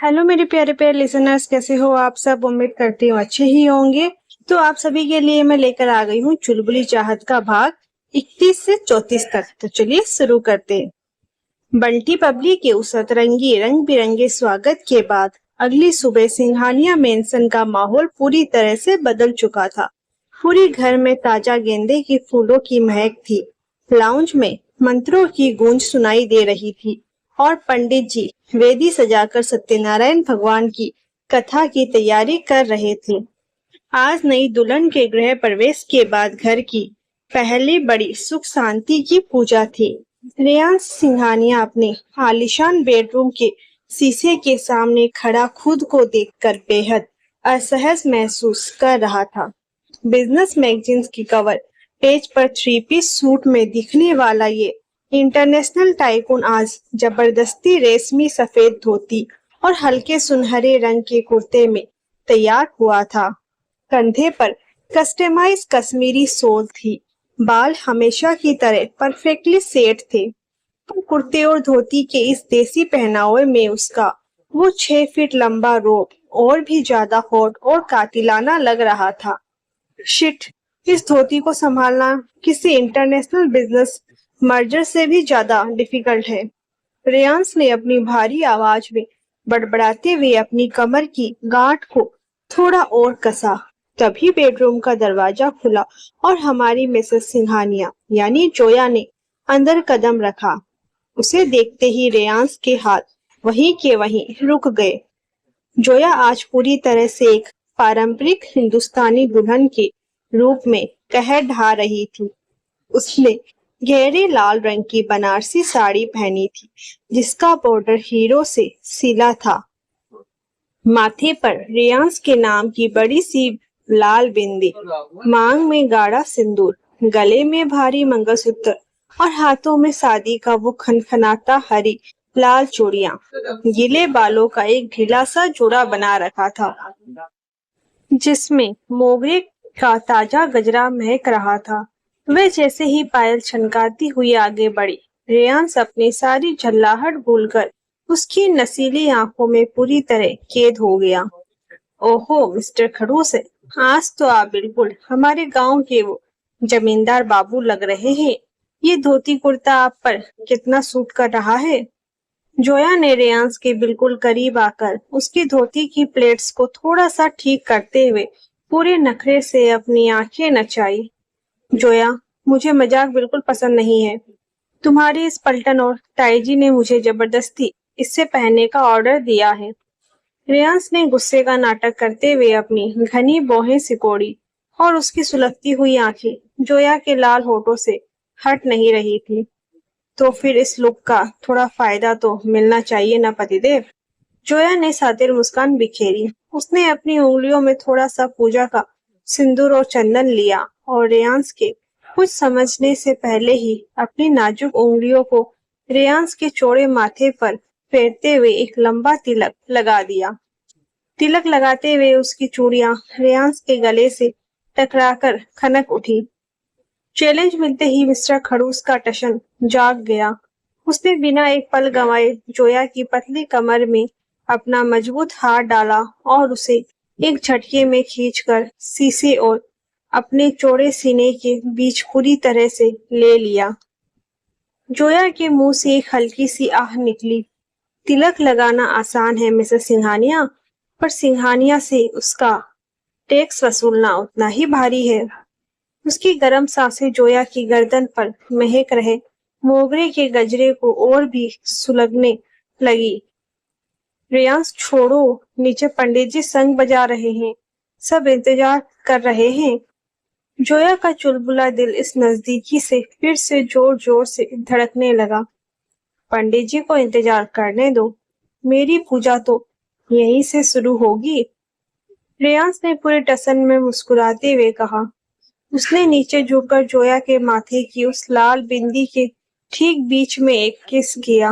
Hello मेरे प्यारे प्यारे लिसनर्स, कैसे हो आप सब। उम्मीद करती हूँ अच्छे ही होंगे। तो आप सभी के लिए मैं लेकर आ गई हूँ चुलबुली चाहत का भाग 31 से 34 तक। तो चलिए शुरू करते हैं। बंटी पब्लिक के उस सतरंगी रंग बिरंगे स्वागत के बाद अगली सुबह सिंघानिया मेंशन का माहौल पूरी तरह से बदल चुका था। पूरी घर में ताजा गेंदे के फूलों की महक थी। लाउंज में मंत्रों की गूंज सुनाई दे रही थी और पंडित जी वेदी सजाकर सत्यनारायण भगवान की कथा की तैयारी कर रहे थे। आज नई दुल्हन के गृह प्रवेश के बाद घर की पहली बड़ी सुख शांति की पूजा थी। रेयांश सिंघानिया अपने आलीशान बेडरूम के शीशे के सामने खड़ा खुद को देखकर बेहद असहज महसूस कर रहा था। बिजनेस मैगजीन्स की कवर पेज पर थ्री पीस सूट में दिखने वाला ये इंटरनेशनल टाइकून आज जबरदस्ती रेशमी सफेद धोती और हल्के सुनहरे रंग के कुर्ते में तैयार हुआ था। कंधे पर कस्टमाइज कश्मीरी शॉल थी। बाल हमेशा की तरह परफेक्टली सेट थे। पर कुर्ते और धोती के इस देसी पहनावे में उसका वो 6 फीट लंबा रोब और भी ज्यादा हॉट और कातिलाना लग रहा था। शिट, इस धोती को संभालना किसी इंटरनेशनल बिजनेस मर्जर से भी ज्यादा डिफिकल्ट है। रेयांश ने अपनी भारी आवाज में बड़बड़ाते हुए अपनी कमर की गांठ को थोड़ा और कसा। तभी बेडरूम का दरवाजा खुला और हमारी मिसेस सिंघानिया यानी जोया ने अंदर कदम रखा। उसे देखते ही रेयांश के हाथ वहीं के वहीं रुक गए। जोया आज पूरी तरह से एक पारंपरिक हिंदुस्तानी दुल्हन के रूप में कहर ढा रही थी। उसने गहरे लाल रंग की बनारसी साड़ी पहनी थी जिसका बॉर्डर हीरो से सिला था। माथे पर रेयांश के नाम की बड़ी सी लाल बिंदी, मांग में गाढ़ा सिंदूर, गले में भारी मंगलसूत्र और हाथों में शादी का वो खनखनाता हरी लाल चूड़ियां। गीले बालों का एक ढीला सा जोड़ा बना रखा था जिसमें मोगरे का ताजा गजरा महक रहा था। वह जैसे ही पायल छनकाती हुई आगे बढ़ी, रेयांश अपनी सारी झल्लाहट भूलकर उसकी नसीली आंखों में पूरी तरह कैद हो गया। ओहो मिस्टर खड़ूस, आज तो आप बिल्कुल हमारे गांव के वो जमींदार बाबू लग रहे हैं। ये धोती कुर्ता आप पर कितना सूट कर रहा है। जोया ने रेयांश के बिल्कुल करीब आकर उसकी धोती की प्लेट्स को थोड़ा सा ठीक करते हुए पूरे नखरे से अपनी आंखें नचाई। जोया, मुझे मजाक बिल्कुल पसंद नहीं है। तुम्हारी इस पलटन और ताईजी ने मुझे जबरदस्ती इससे पहनने का ऑर्डर दिया है। रेयांश ने गुस्से का नाटक करते हुए अपनी घनी भौहें सिकोड़ी और उसकी सुलगती हुई आंखें जोया के लाल होठों से हट नहीं रही थी। तो फिर इस लुक का थोड़ा फायदा तो मिलना चाहिए ना पतिदेव। जोया ने सातिर मुस्कान बिखेरी। उसने अपनी उंगलियों में थोड़ा सा पूजा का सिंदूर और चंदन लिया और रेयांश के कुछ समझने से पहले ही अपनी नाजुक उंगलियों को रेयांश के चौड़े माथे पर फेरते हुए एक लंबा तिलक लगा दिया। तिलक लगाते हुए उसकी चूड़ियां रेयांश के गले से टकराकर खनक उठी। चैलेंज मिलते ही मिस्टर खड़ूस का टशन जाग गया। उसने बिना एक पल गंवाए जोया की पतली कमर में अपना मजबूत हाथ डाला और उसे एक झटके में खींचकर शीशे और अपने चौड़े सीने के बीच पूरी तरह से ले लिया। जोया के मुंह से एक हल्की सी आह निकली। तिलक लगाना आसान है मिसेस सिंघानिया, पर सिंघानिया से उसका टैक्स वसूलना उतना ही भारी है। उसकी गर्म सांसें जोया की गर्दन पर महक रहे मोगरे के गजरे को और भी सुलगने लगी। रेयांश छोड़ो, नीचे पंडित जी संग बजा रहे हैं, सब इंतजार कर रहे हैं। जोया का चुलबुला दिल इस नजदीकी से फिर से जोर जोर से धड़कने लगा। पंडित जी को इंतजार करने दो, मेरी पूजा तो यहीं से शुरू होगी। रेयांश ने पूरे टसन में मुस्कुराते हुए कहा। उसने नीचे झुककर जोया के माथे की उस लाल बिंदी के ठीक बीच में एक किस किया।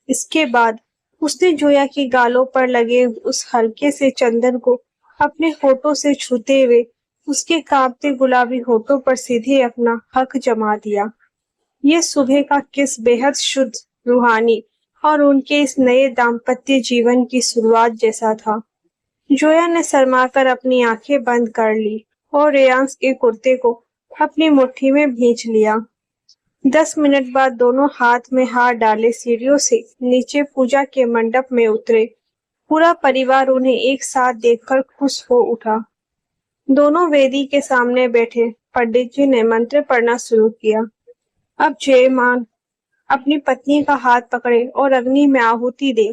इसके बाद उसने जोया के गालों पर लगे उस हल्के से चंदन को अपने होठों से छूते हुए उसके कांपते गुलाबी होठों पर सीधे अपना हक जमा दिया। ये सुबह का किस बेहद शुद्ध, रूहानी और उनके इस नए दाम्पत्य जीवन की शुरुआत जैसा था। जोया ने शर्माकर अपनी आंखें बंद कर ली और रेयांश के कुर्ते को अपनी मुट्ठी में भींच लिया। 10 मिनट बाद दोनों हाथ में हाथ डाले सीढ़ियों से नीचे पूजा के मंडप में उतरे। पूरा परिवार उन्हें एक साथ देखकर खुश हो उठा। दोनों वेदी के सामने बैठे पंडित जी ने मंत्र पढ़ना शुरू किया। अब जयमान अपनी पत्नी का हाथ पकड़े और अग्नि में आहुति दे।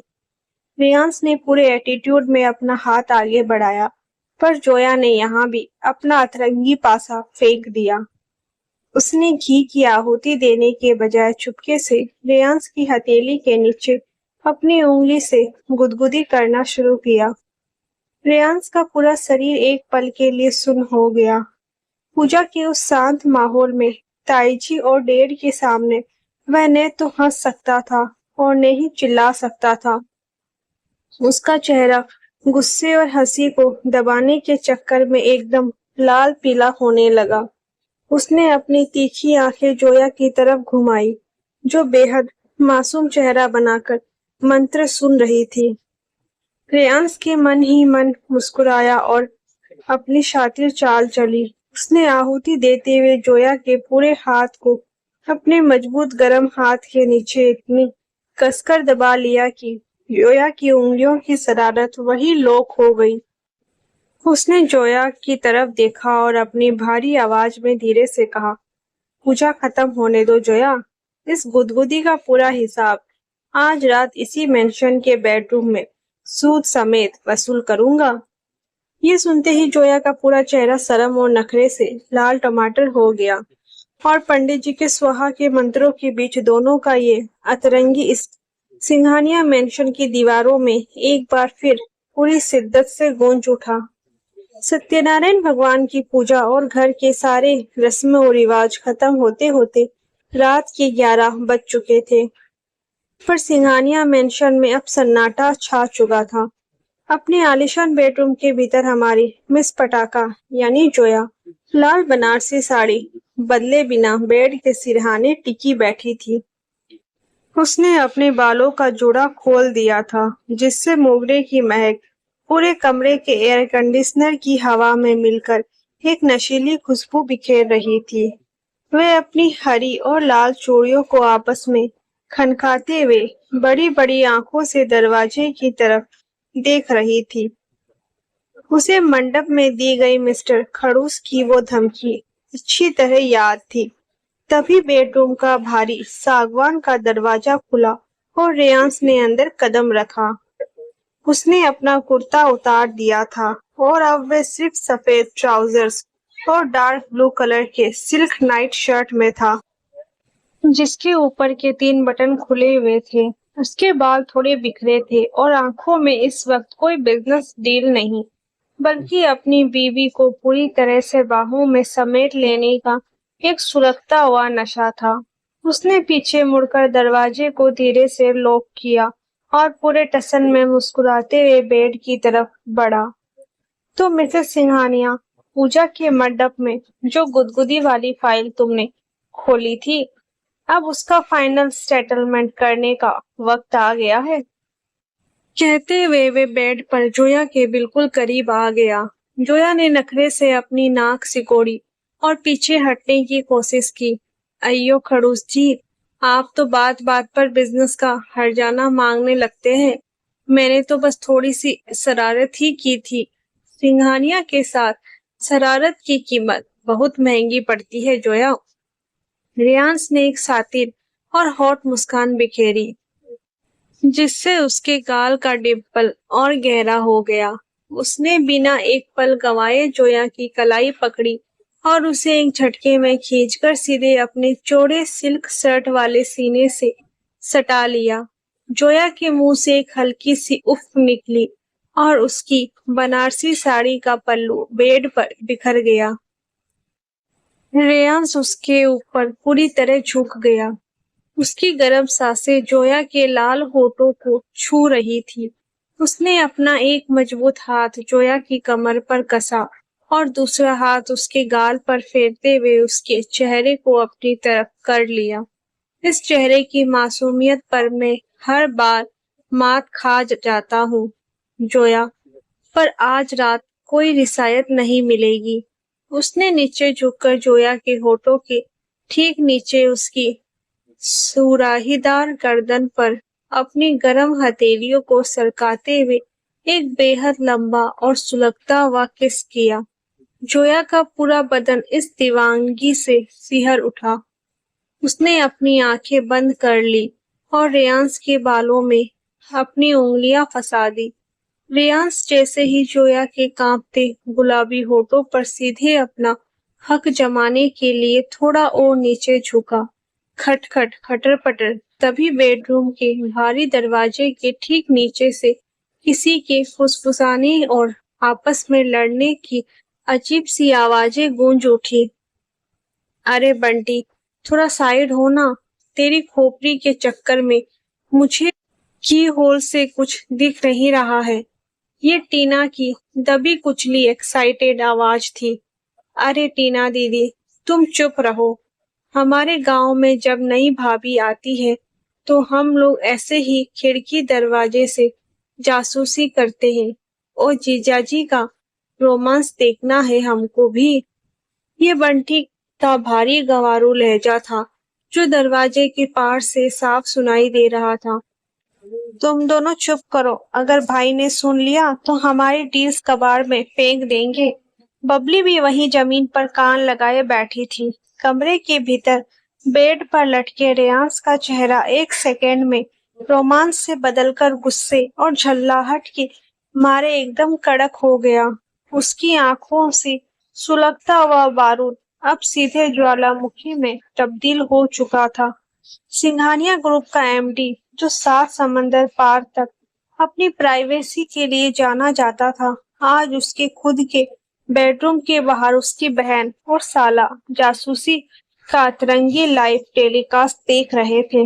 रेयांश ने पूरे एटीट्यूड में अपना हाथ आगे बढ़ाया, पर जोया ने यहाँ भी अपना अतरंगी पासा फेंक दिया। उसने घी की आहुति देने के बजाय चुपके से रेयांश की हथेली के नीचे अपनी उंगली से गुदगुदी करना शुरू किया। रेयांश का पूरा शरीर एक पल के लिए सुन्न हो गया। पूजा के उस शांत माहौल में ताईजी और डेड के सामने वह न तो हंस सकता था और न ही चिल्ला सकता था। उसका चेहरा गुस्से और हंसी को दबाने के चक्कर में एकदम लाल पीला होने लगा। उसने अपनी तीखी आंखें जोया की तरफ घुमाई, जो बेहद मासूम चेहरा बनाकर मंत्र सुन रही थी। रेयांश के मन ही मन मुस्कुराया और अपनी शातिर चाल चली। उसने आहुति देते हुए जोया के पूरे हाथ को अपने मजबूत गर्म हाथ के नीचे इतनी कसकर दबा लिया कि जोया की उंगलियों की शरारत वही लोक हो गई। उसने जोया की तरफ देखा और अपनी भारी आवाज में धीरे से कहा, पूजा खत्म होने दो जोया। इस गुदगुदी का पूरा हिसाब आज रात इसी मेंशन के बेडरूम में सूद समेत वसूल करूंगा। ये सुनते ही जोया का पूरा चेहरा शर्म और नखरे से लाल टमाटर हो गया और पंडित जी के स्वाहा के मंत्रों के बीच दोनों का ये अतरंगी इस सिंघानिया मेंशन की दीवारों में एक बार फिर पूरी शिद्दत से गूंज उठा। सत्यनारायण भगवान की पूजा और घर के सारे रस्म और रिवाज खत्म होते होते रात के 11 बज चुके थे, पर सिंघानिया मेंशन में अब सन्नाटा छा चुका था। अपने आलीशान बेडरूम के भीतर हमारी मिस पटाखा यानी जोया लाल बनारसी साड़ी बदले बिना बेड के सिरहाने टिकी बैठी थी। उसने अपने बालों का जूड़ा खोल दिया था, जिससे मोगरे की महक पूरे कमरे के एयर कंडीशनर की हवा में मिलकर एक नशीली खुशबू बिखेर रही थी। वह अपनी हरी और लाल चूड़ियों को आपस में खनकाते हुए बड़ी बड़ी आंखों से दरवाजे की तरफ देख रही थी। उसे मंडप में दी गई मिस्टर खड़ूस की वो धमकी अच्छी तरह याद थी। तभी बेडरूम का भारी सागवान का दरवाजा खुला और रेयांश ने अंदर कदम रखा। उसने अपना कुर्ता उतार दिया था और अब वह सिर्फ सफेद ट्राउजर्स और डार्क ब्लू कलर के सिल्क नाइट शर्ट में था, जिसके ऊपर के 3 बटन खुले हुए थे। उसके बाल थोड़े बिखरे थे और आंखों में इस वक्त कोई बिजनेस डील नहीं, बल्कि अपनी बीवी को पूरी तरह से बाहों में समेट लेने का एक सुलगता हुआ नशा था। उसने पीछे मुड़कर दरवाजे को धीरे से लॉक किया और पूरे टसन में मुस्कुराते हुए बेड की तरफ बढ़ा। तो मिसेस सिंघानिया, पूजा के मंडप में जो गुदगुदी वाली फाइल तुमने खोली थी, अब उसका फाइनल सेटलमेंट करने का वक्त आ गया है। कहते हुए वे बेड पर जोया के बिल्कुल करीब आ गया। जोया ने नखरे से अपनी नाक सिकोड़ी और पीछे हटने की कोशिश की। अय्यो खड़ूस जी, आप तो बात बात पर बिजनेस का हर्जाना मांगने लगते हैं। मैंने तो बस थोड़ी सी शरारत ही की थी। सिंघानिया के साथ शरारत की कीमत बहुत महंगी पड़ती है जोया। रेयांश ने एक सातिर और हॉट मुस्कान बिखेरी, जिससे उसके गाल का डिंपल और गहरा हो गया। उसने बिना एक पल गंवाए जोया की कलाई पकड़ी और उसे एक झटके में खींचकर सीधे अपने चौड़े सिल्क शर्ट वाले सीने से सटा लिया। जोया के मुंह से एक हल्की सी उफ निकली और उसकी बनारसी साड़ी का पल्लू बेड पर बिखर गया। रेयांश उसके ऊपर पूरी तरह झुक गया। उसकी गर्म सांसें जोया के लाल होठों को छू रही थी। उसने अपना एक मजबूत हाथ जोया की कमर पर कसा और दूसरा हाथ उसके गाल पर फेरते हुए उसके चेहरे को अपनी तरफ कर लिया। इस चेहरे की मासूमियत पर मैं हर बार मात खा जाता हूँ जोया, पर आज रात कोई रिसायत नहीं मिलेगी। उसने नीचे झुककर जोया के होठों के ठीक नीचे उसकी सुराहीदार गर्दन पर अपनी गर्म हथेलियों को सरकाते हुए एक बेहद लंबा और सुलगता हुआ किस किया। जोया का पूरा बदन इस दीवानगी से सिहर उठा। उसने अपनी आंखें बंद कर ली और रेयांश के बालों में अपनी उंगलियां फंसा दी। रेयांश जैसे ही जोया के कांपते गुलाबी होठों पर सीधे अपना हक जमाने के लिए थोड़ा और नीचे झुका। खटखट खटर-पटर, तभी बेडरूम के भारी दरवाजे के ठीक नीचे से किसी के फुसफुसाने और आपस में लड़ने की अजीब सी आवाजें गूंज उठी। अरे बंटी, थोड़ा साइड हो ना। तेरी खोपड़ी के चक्कर में मुझे की होल से कुछ दिख नहीं रहा है। ये टीना की दबी कुचली एक्साइटेड आवाज थी। अरे टीना दीदी, तुम चुप रहो। हमारे गांव में जब नई भाभी आती है तो हम लोग ऐसे ही खिड़की दरवाजे से जासूसी करते हैं। ओ जीजाजी का रोमांस देखना है हमको भी। ये बंटी का भारी गंवारू लहजा था जो दरवाजे के पार से साफ सुनाई दे रहा था। तुम दोनों चुप करो, अगर भाई ने सुन लिया तो हमारी डील्स कबाड़ में फेंक देंगे। बबली भी वहीं जमीन पर कान लगाए बैठी थी। कमरे के भीतर बेड पर लटके रेयांश का चेहरा एक सेकेंड में रोमांस से बदलकर गुस्से और झल्लाहट के मारे एकदम कड़क हो गया। उसकी आंखों से सुलगता हुआ बारूद अब सीधे ज्वालामुखी में तब्दील हो चुका था। सिंघानिया ग्रुप का एमडी, जो 7 समंदर पार तक अपनी प्राइवेसी के लिए जाना जाता था, आज उसके खुद के बेडरूम के बाहर उसकी बहन और साला जासूसी का अतरंगी लाइव टेलीकास्ट देख रहे थे।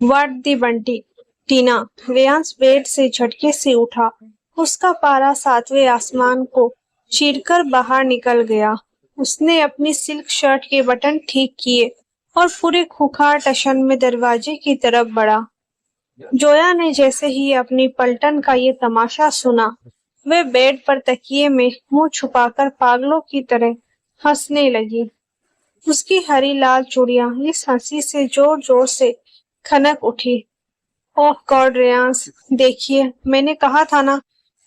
What the Bunty, Tina, Reyansh bed से झटके से उठा। उसका पारा 7वें आसमान को चीरकर बाहर निकल गया। उसने अपनी सिल्क शर्ट के बटन ठीक किए और पूरे खुखार टशन में दरवाजे की तरफ बढ़ा। जोया ने जैसे ही अपनी पलटन का ये तमाशा सुना, वे बेड पर तकिए में मुंह छुपाकर पागलों की तरह हंसने लगी। उसकी हरी लाल चूड़ियां इस हंसी से जोर जोर से खनक उठी। ओह गॉड रेयांश, देखिए, मैंने कहा था ना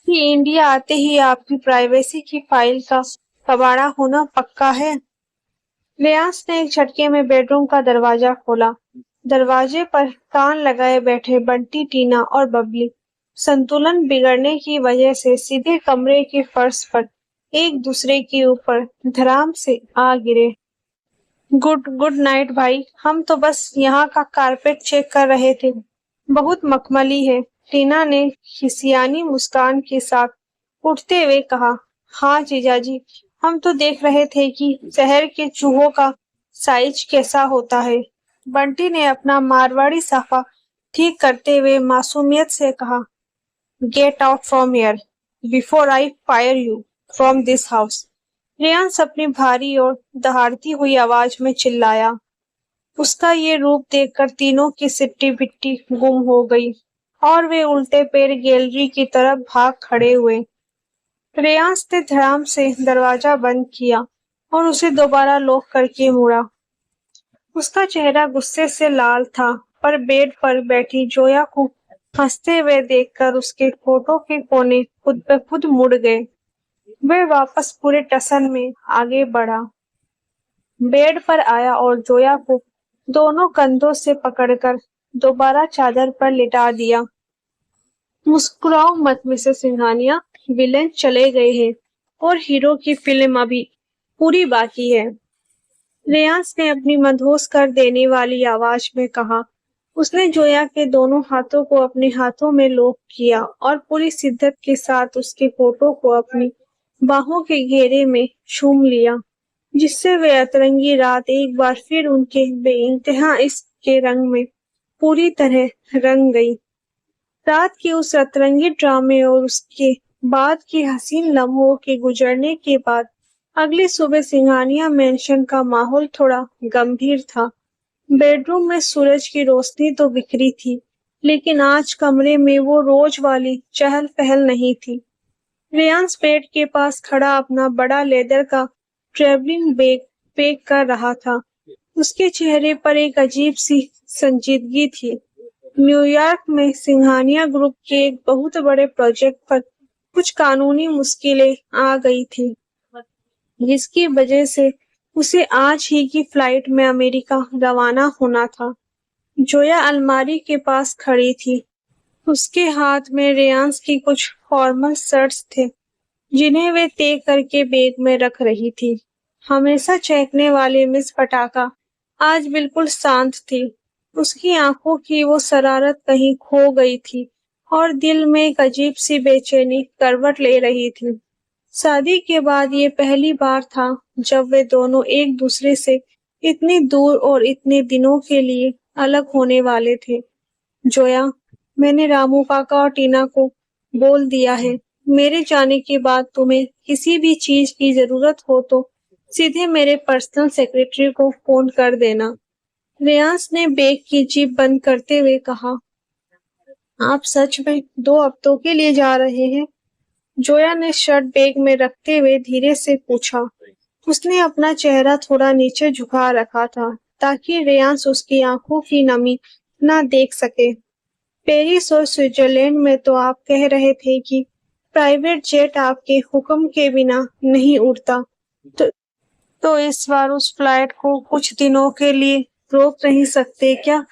कि इंडिया आते ही आपकी प्राइवेसी की फाइल का कबाड़ा होना पक्का है। रेयांश ने एक झटके में बेडरूम का दरवाजा खोला। दरवाजे पर कान लगाए बैठे बंटी, टीना और बबली संतुलन बिगड़ने की वजह से सीधे कमरे के फर्श पर एक दूसरे के ऊपर धड़ाम से आ गिरे। गुड नाइट भाई, हम तो बस यहाँ का कारपेट चेक कर रहे थे। बहुत मखमली है, टीना ने खिसियानी मुस्कान के साथ उठते हुए कहा। हाँ जीजाजी, हम तो देख रहे थे कि शहर के चूहों का साइज कैसा होता है। बंटी ने अपना मारवाड़ी साफा ठीक करते हुए मासूमियत से कहा। Get out from here before I fire you from this house. Reyansh अपनी भारी और दहाड़ती हुई आवाज में चिल्लाया। उसका ये रूप देखकर तीनों की सिट्टी बिट्टी गुम हो गई और वे उल्टे पैर गैलरी की तरफ भाग खड़े हुए। रेयांश ने धड़ाम से दरवाजा बंद किया और उसे दोबारा लॉक करके मुड़ा। उसका चेहरा गुस्से से लाल था, पर बेड पर बैठी जोया को हंसते हुए देखकर उसके होठों के कोने खुद ब खुद मुड़ गए। वह वापस पूरे टसन में आगे बढ़ा, बेड पर आया और जोया को दोनों कंधों से पकड़कर दोबारा चादर पर लिटा दिया। मुस्कुराओ मत मिसेस सिंघानिया, विलेन चले गए हैं और हीरो की फिल्म अभी पूरी बाकी है। रेयांश ने अपनी मदहोश कर देने वाली आवाज में कहा। उसने जोया के दोनों हाथों को अपने हाथों में लॉक किया और पूरी शिद्दत के साथ उसके होठों को अपनी बाहों के घेरे में चूम लिया, जिससे वे अतरंगी रात एक बार फिर उनके बेइंतहा इश्क के रंग में पूरी तरह रंग गई। रात के उस अतरंगी ड्रामे और उसके बाद के हसीन लम्हों के गुजरने के बाद अगली सुबह सिंघानिया मेंशन का माहौल थोड़ा गंभीर था। बेडरूम में सूरज की रोशनी तो बिखरी थी, लेकिन आज कमरे में वो रोज वाली चहल पहल नहीं थी। रेयांश बेड के पास खड़ा अपना बड़ा लेदर का ट्रैवलिंग बैग पैक कर रहा था। उसके चेहरे पर एक अजीब सी संजीदगी थी। न्यूयॉर्क में सिंघानिया ग्रुप के एक बहुत बड़े प्रोजेक्ट पर कुछ कानूनी मुश्किलें आ गई थी, जिसकी वजह से उसे आज ही की फ्लाइट में अमेरिका रवाना होना था। जोया अलमारी के पास खड़ी थी। उसके हाथ में रेयांश की कुछ फॉर्मल शर्ट्स थे, जिन्हें वे तय करके बैग में रख रही थी। हमेशा चहकने वाली मिस पटाखा आज बिल्कुल शांत थी। उसकी आंखों की वो शरारत कहीं खो गई थी और दिल में एक अजीब सी बेचैनी करवट ले रही थी। शादी के बाद ये पहली बार था जब वे दोनों एक दूसरे से इतनी दूर और इतने दिनों के लिए अलग होने वाले थे। जोया, मैंने रामू काका और टीना को बोल दिया है। मेरे जाने के बाद तुम्हें किसी भी चीज की जरूरत हो तो सीधे मेरे पर्सनल सेक्रेटरी को फोन कर देना। रेयांश ने बैग की जिप बंद करते हुए कहा। आप सच में 2 हफ्तों के लिए जा रहे हैं? जोया ने शर्ट बैग में रखते हुए धीरे से पूछा। उसने अपना चेहरा थोड़ा नीचे झुका रखा था ताकि रेयांश उसकी आंखों की नमी ना देख सके। पेरिस और स्विट्जरलैंड में तो आप कह रहे थे कि प्राइवेट जेट आपके हुक्म के बिना नहीं उड़ता, तो, तो इस बार उस फ्लाइट को कुछ दिनों के लिए रोक नहीं सकते क्या?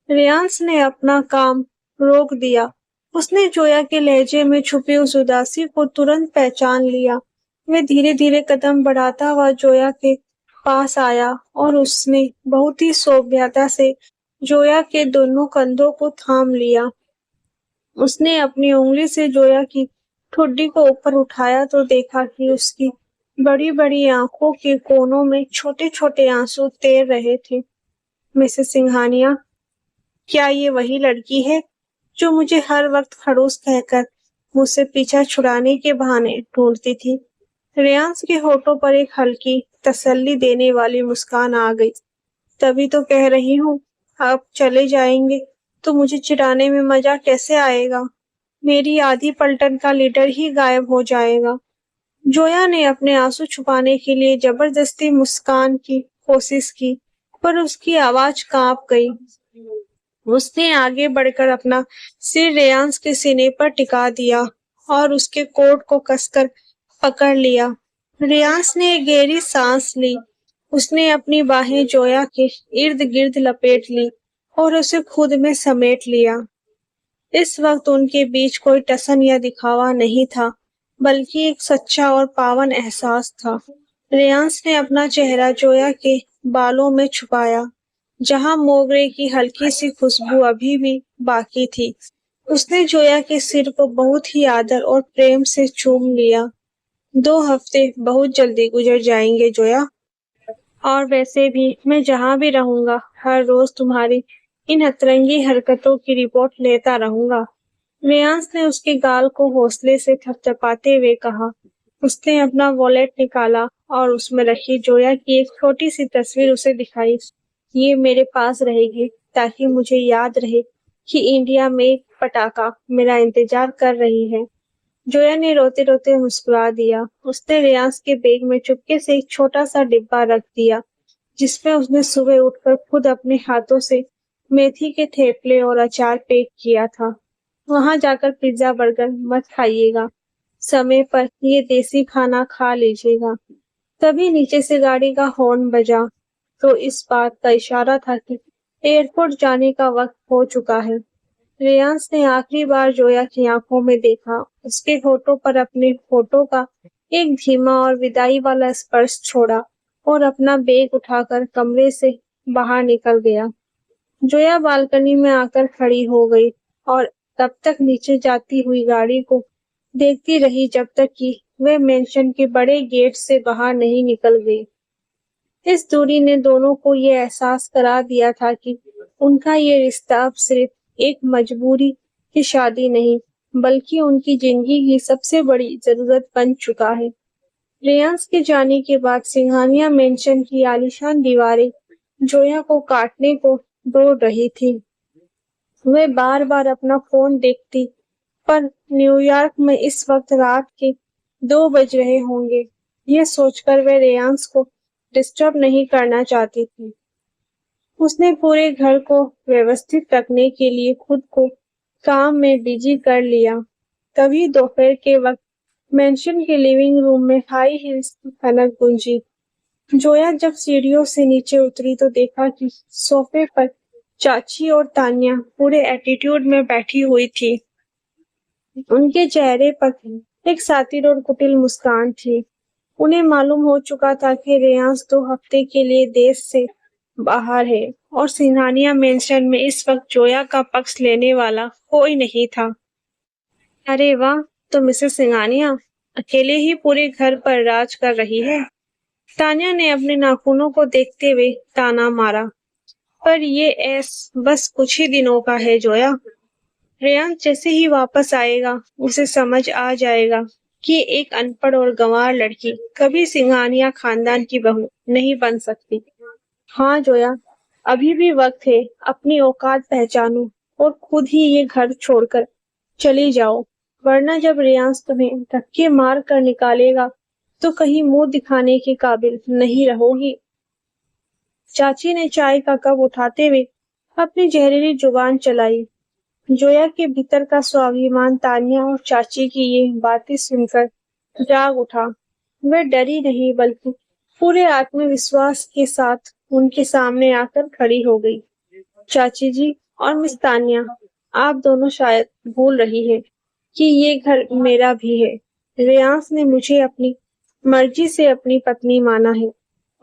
रेयांश ने अपना काम रोक दिया। उसने जोया के लहजे में छुपी उस उदासी को तुरंत पहचान लिया। वह धीरे धीरे कदम बढ़ाता हुआ जोया के पास आया और उसने बहुत ही सौम्यता से जोया के दोनों कंधों को थाम लिया। उसने अपनी उंगली से जोया की ठुड्डी को ऊपर उठाया तो देखा कि उसकी बड़ी बड़ी आंखों के कोनों में छोटे छोटे आंसू तैर रहे थे। मिसेस सिंघानिया, क्या ये वही लड़की है जो मुझे हर वक्त खड़ूस कहकर मुझसे पीछा छुड़ाने के बहाने ढूंढती थी? रेयांश के होठों पर एक हल्की तसल्ली देने वाली मुस्कान आ गई। तभी तो कह रही हूँ, आप चले जाएंगे तो मुझे चिढ़ाने में मजा कैसे आएगा? मेरी आधी पलटन का लीडर ही गायब हो जाएगा। जोया ने अपने आंसू छुपाने के लिए जबरदस्ती मुस्कान की कोशिश की, पर उसकी आवाज कांप गई। उसने आगे बढ़कर अपना सिर रेयांश के सीने पर टिका दिया और उसके कोट को कसकर पकड़ लिया। रेयांश ने एक गहरी सांस ली। उसने अपनी बाहें जोया के इर्द गिर्द लपेट ली और उसे खुद में समेट लिया। इस वक्त उनके बीच कोई टसन या दिखावा नहीं था, बल्कि एक सच्चा और पावन एहसास था। रेयांश ने अपना चेहरा जोया के बालों में छुपाया, जहां मोगरे की हल्की सी खुशबू अभी भी बाकी थी। उसने जोया के सिर को बहुत ही आदर और प्रेम से चूम लिया। 2 हफ्ते बहुत जल्दी गुजर जाएंगे जोया, और वैसे भी मैं जहाँ भी रहूंगा हर रोज तुम्हारी इन अतरंगी हरकतों की रिपोर्ट लेता रहूंगा। रेयांश ने उसके गाल को हौसले से थपथपाते हुए कहा। उसने अपना वॉलेट निकाला और उसमें रखी जोया की एक छोटी सी तस्वीर उसे दिखाई। ये मेरे पास रहेगी ताकि मुझे याद रहे कि इंडिया में एक पटाखा मेरा इंतजार कर रही है। जोया ने रोते रोते मुस्कुरा दिया। उसने रेयांश के बैग में चुपके से एक छोटा सा डिब्बा रख दिया, जिसमें उसने सुबह उठकर खुद अपने हाथों से मेथी के थेपले और अचार पैक किया था। वहां जाकर पिज्जा बर्गर मत खाइएगा, समय पर ये देसी खाना खा लीजिएगा। तभी नीचे से गाड़ी का हॉर्न बजा, तो इस बात का इशारा था कि एयरपोर्ट जाने का वक्त हो चुका है। रेयांश ने आखिरी बार जोया की आंखों में देखा। उसके होठों पर अपने होठों का एक धीमा और विदाई वाला स्पर्श छोड़ा और अपना बैग उठाकर कमरे से बाहर निकल गया। जोया बालकनी में आकर खड़ी हो गई और तब तक नीचे जाती हुई गाड़ी को देखती रही जब तक कि वह मेंशन के बड़े गेट से बाहर नहीं निकल गई। इस दूरी ने दोनों को ये एहसास करा दिया था कि उनका ये रिश्ता अब सिर्फ एक मजबूरी की शादी नहीं, बल्कि उनकी जिंदगी की सबसे बड़ी जरूरत बन चुका है। रेयांश के जाने के बाद सिंघानिया मेंशन की आलीशान दीवारें जोया को काटने को दौड़ रही थी। वह बार बार अपना फोन देखती, पर न्यूयॉर्क में इस वक्त रात के 2 बज रहे होंगे। यह सोचकर वह रेयांश को डिस्टर्ब नहीं करना चाहती थी। उसने पूरे घर को व्यवस्थित रखने के लिए खुद को काम में बिजी कर लिया। तभी दोपहर के वक्त मेंशन के लिविंग रूम में हाई हील्स की खनक गूंजी। जोया जब सीढ़ियों से नीचे उतरी तो देखा कि सोफे पर चाची और तान्या पूरे एटीट्यूड में बैठी हुई थी। उनके चेहरे पर एक सातिर और कुटिल मुस्कान थी। उन्हें मालूम हो चुका था कि रेयांश 2 हफ्ते के लिए देश से बाहर है और सिंघानिया मेंशन में इस वक्त जोया का पक्ष लेने वाला कोई नहीं था। अरे वाह, तो मिसेस सिंघानिया अकेले ही पूरे घर पर राज कर रही है। तान्या ने अपने नाखूनों को देखते हुए ताना मारा। पर ये ऐस बस कुछ ही दिनों का है जोया। रेयांश जैसे ही वापस आएगा उसे समझ आ जाएगा कि एक अनपढ़ और गंवार लड़की कभी सिंघानिया खानदान की बहू नहीं बन सकती। हाँ जोया, अभी भी वक्त है, अपनी औकात पहचानो और खुद ही ये घर छोड़कर चली जाओ, वरना जब रेयांश तुम्हें धक्के मार कर निकालेगा तो कहीं मुंह दिखाने के काबिल नहीं रहोगी। चाची ने चाय का कप उठाते हुए अपनी जहरीली जुबान चलाई। जोया के भीतर का स्वाभिमान तान्या और चाची की ये बातें सुनकर जाग उठा। वह डरी नहीं बल्कि पूरे आत्मविश्वास के साथ उनके सामने आकर खड़ी हो गई। चाची जी और मिस तान्या, आप दोनों शायद भूल रही है कि ये घर मेरा भी है। रेयांश ने मुझे अपनी मर्जी से अपनी पत्नी माना है।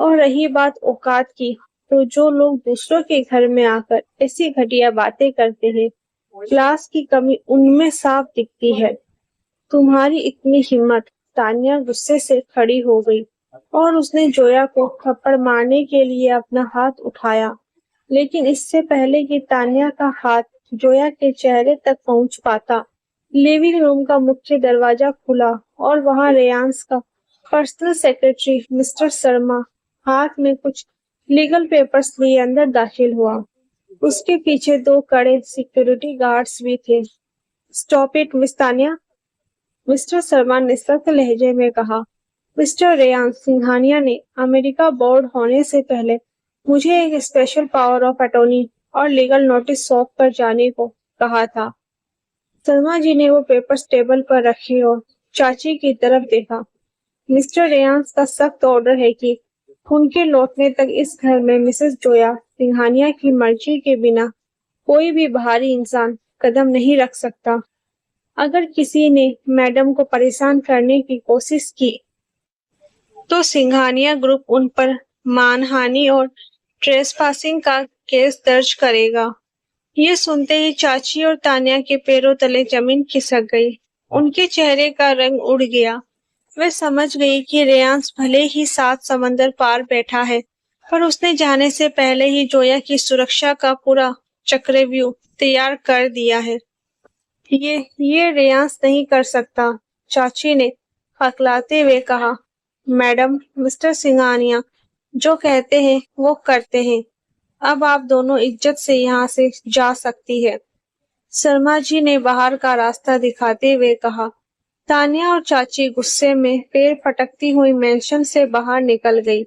और रही बात औकात की, तो जो लोग दूसरों के घर में आकर ऐसी घटिया बातें करते हैं, क्लास की कमी उनमें साफ दिखती है। तुम्हारी इतनी हिम्मत। तान्या गुस्से से खड़ी हो गई और उसने जोया को थप्पड़ मारने के लिए अपना हाथ उठाया, लेकिन इससे पहले कि तान्या का हाथ जोया के चेहरे तक पहुंच पाता, लिविंग रूम का मुख्य दरवाजा खुला और वहां रेयांश का पर्सनल सेक्रेटरी मिस्टर शर्मा हाथ में कुछ लीगल पेपर्स लिए अंदर दाखिल हुआ। उसके पीछे 2 कड़े सिक्योरिटी गार्ड्स भी थे। Stop it miss Tanya, mister Sharma ने सख्त लहजे में कहा। मिस्टर रेयांश सिंघानिया ने अमेरिका बोर्ड होने से पहले मुझे एक स्पेशल पावर ऑफ अटॉर्नी और लीगल नोटिस सौंप कर जाने को कहा था। शर्मा जी ने वो पेपर्स टेबल पर रखे और चाची की तरफ देखा। मिस्टर रेयांश का सख्त ऑर्डर है कि उनके लौटने तक इस घर में मिसेस जोया सिंघानिया की मर्जी के बिना कोई भी बाहरी इंसान कदम नहीं रख सकता। अगर किसी ने मैडम को परेशान करने की कोशिश की तो सिंघानिया ग्रुप उन पर मानहानि और ट्रेसपासिंग का केस दर्ज करेगा। ये सुनते ही चाची और तान्या के पैरों तले जमीन खिसक गई। उनके चेहरे का रंग उड़ गया। वे समझ गई कि रेयांश भले ही 7 समंदर पार बैठा है, पर उसने जाने से पहले ही जोया की सुरक्षा का पूरा चक्रव्यूह तैयार कर दिया है। ये रेयांश नहीं कर सकता, चाची ने हकलाते हुए कहा। मैडम, मिस्टर सिंघानिया जो कहते हैं वो करते हैं। अब आप दोनों इज्जत से यहाँ से जा सकती है, शर्मा जी ने बाहर का रास्ता दिखाते हुए कहा। तान्या और चाची गुस्से में पैर पटकती हुई मेंशन से बाहर निकल गई।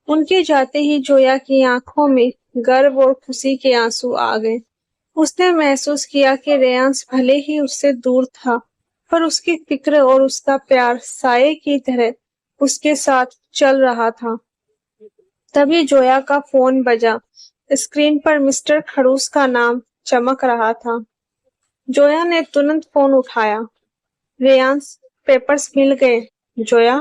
उनके जाते ही जोया की आंखों में गर्व और खुशी के आंसू आ गए। उसने महसूस किया कि रेयांश भले ही उससे दूर था, पर उसकी फिक्र और उसका प्यार साये की तरह उसके साथ चल रहा था। तभी जोया का फोन बजा। स्क्रीन पर मिस्टर खड़ूस का नाम चमक रहा था। जोया ने तुरंत फोन उठाया। रेयांश, पेपर्स मिल गए। जोया,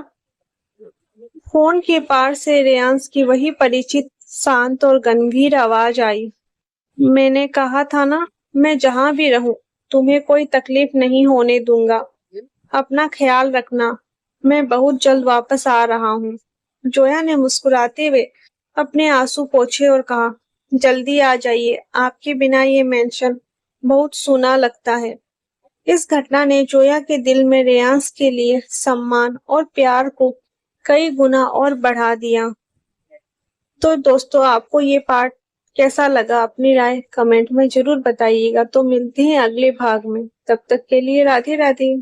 फोन के पार से रेयांश की वही परिचित शांत और गंभीर आवाज आई। मैंने कहा था ना, मैं जहां भी रहूं तुम्हें कोई तकलीफ नहीं होने दूंगा। अपना ख्याल रखना। मैं बहुत जल्द वापस आ रहा हूँ। जोया ने मुस्कुराते हुए अपने आंसू पोंछे और कहा, जल्दी आ जाइए, आपके बिना ये मेंशन बहुत सूना लगता है। इस घटना ने जोया के दिल में रेयांश के लिए सम्मान और प्यार को कई गुना और बढ़ा दिया। तो दोस्तों, आपको ये पार्ट कैसा लगा अपनी राय कमेंट में जरूर बताइएगा। तो मिलते हैं अगले भाग में, तब तक के लिए राधे राधे।